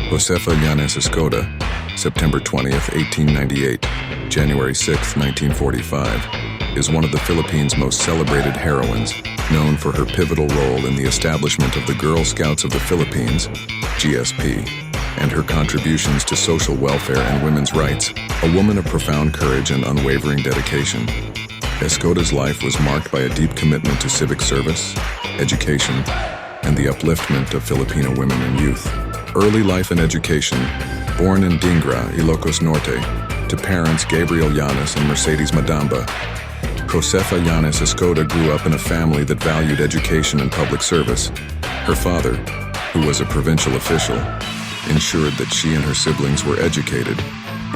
Josefa Yanes Escoda, September 20th, 1898, January 6, 1945, is one of the Philippines' most celebrated heroines, known for her pivotal role in the establishment of the Girl Scouts of the Philippines, GSP, and her contributions to social welfare and women's rights, a woman of profound courage and unwavering dedication. Escoda's life was marked by a deep commitment to civic service, education, and the upliftment of Filipino women and youth. Early life and education. Born in Dingra, Ilocos Norte, to parents Gabriel Yanes and Mercedes Madamba, Josefa Yanes Escoda grew up in a family that valued education and public service. Her father, who was a provincial official, ensured that she and her siblings were educated,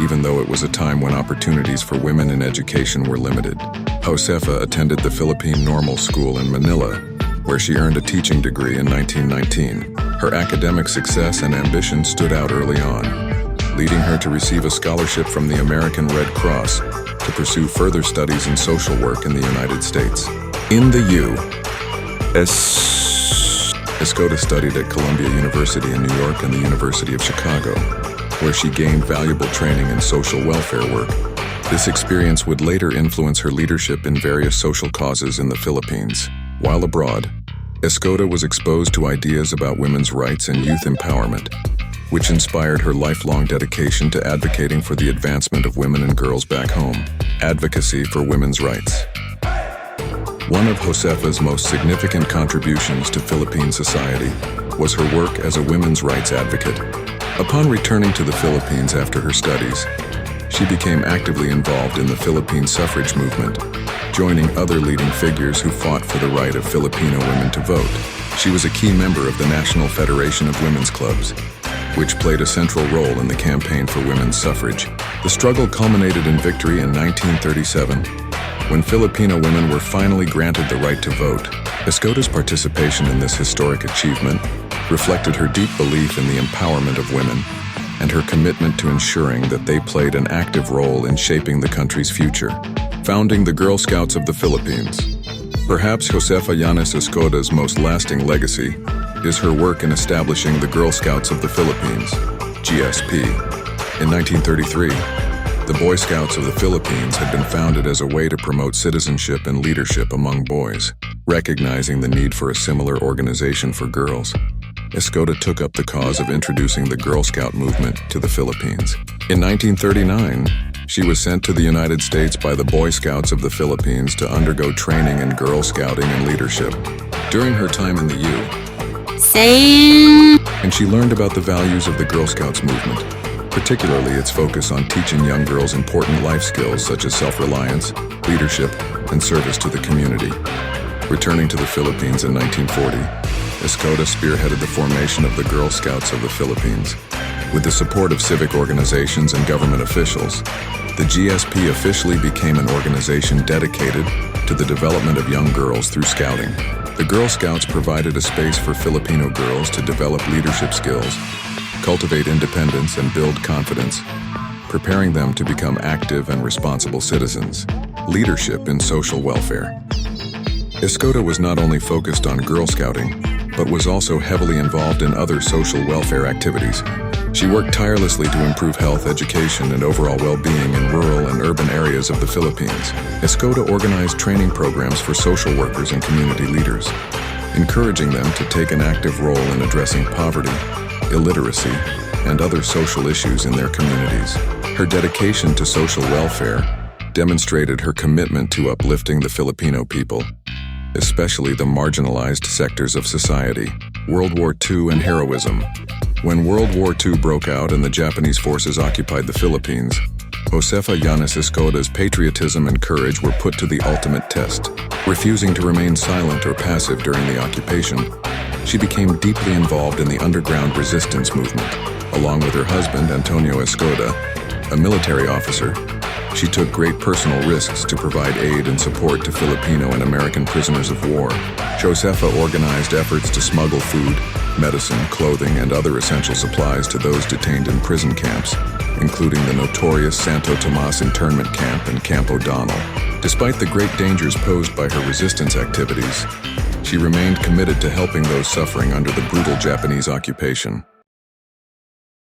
even though it was a time when opportunities for women in education were limited. Josefa attended the Philippine Normal School in Manila, where she earned a teaching degree in 1919. Her academic success and ambition stood out early on, leading her to receive a scholarship from the American Red Cross to pursue further studies in social work in the United States. In the U.S., Escoda studied at Columbia University in New York and the University of Chicago, where she gained valuable training in social welfare work. This experience would later influence her leadership in various social causes in the Philippines. While abroad, Escoda was exposed to ideas about women's rights and youth empowerment, which inspired her lifelong dedication to advocating for the advancement of women and girls back home. Advocacy for women's rights. One of Josefa's most significant contributions to Philippine society was her work as a women's rights advocate. Upon returning to the Philippines after her studies, she became actively involved in the Philippine suffrage movement, joining other leading figures who fought for the right of Filipino women to vote. She was a key member of the National Federation of Women's Clubs, which played a central role in the campaign for women's suffrage. The struggle culminated in victory in 1937, when Filipino women were finally granted the right to vote. Escoda's participation in this historic achievement reflected her deep belief in the empowerment of women and her commitment to ensuring that they played an active role in shaping the country's future. Founding the Girl Scouts of the Philippines. Perhaps Josefa Yanes Escoda's most lasting legacy is her work in establishing the Girl Scouts of the Philippines, GSP. In 1933, the Boy Scouts of the Philippines had been founded as a way to promote citizenship and leadership among boys. Recognizing the need for a similar organization for girls, Escoda took up the cause of introducing the Girl Scout movement to the Philippines. In 1939, she was sent to the United States by the Boy Scouts of the Philippines to undergo training in Girl Scouting and leadership. During her time in the and she learned about the values of the Girl Scouts movement, particularly its focus on teaching young girls important life skills such as self-reliance, leadership, and service to the community. Returning to the Philippines in 1940, Escoda spearheaded the formation of the Girl Scouts of the Philippines. With the support of civic organizations and government officials, the GSP officially became an organization dedicated to the development of young girls through scouting. The Girl Scouts provided a space for Filipino girls to develop leadership skills, cultivate independence, and build confidence, preparing them to become active and responsible citizens. Leadership in social welfare. Escoda was not only focused on Girl Scouting, but was also heavily involved in other social welfare activities. She worked tirelessly to improve health, education, and overall well-being in rural and urban areas of the Philippines. Escoda organized training programs for social workers and community leaders, encouraging them to take an active role in addressing poverty, illiteracy, and other social issues in their communities. Her dedication to social welfare demonstrated her commitment to uplifting the Filipino people, especially the marginalized sectors of society. World War II and heroism. When World War II broke out and the Japanese forces occupied the Philippines, Josefa Yanes Escoda's patriotism and courage were put to the ultimate test. Refusing to remain silent or passive during the occupation, she became deeply involved in the underground resistance movement. Along with her husband, Antonio Escoda, a military officer, she took great personal risks to provide aid and support to Filipino and American prisoners of war. Josefa organized efforts to smuggle food, medicine, clothing, and other essential supplies to those detained in prison camps, including the notorious Santo Tomas internment camp and Camp O'Donnell. Despite the great dangers posed by her resistance activities, she remained committed to helping those suffering under the brutal Japanese occupation.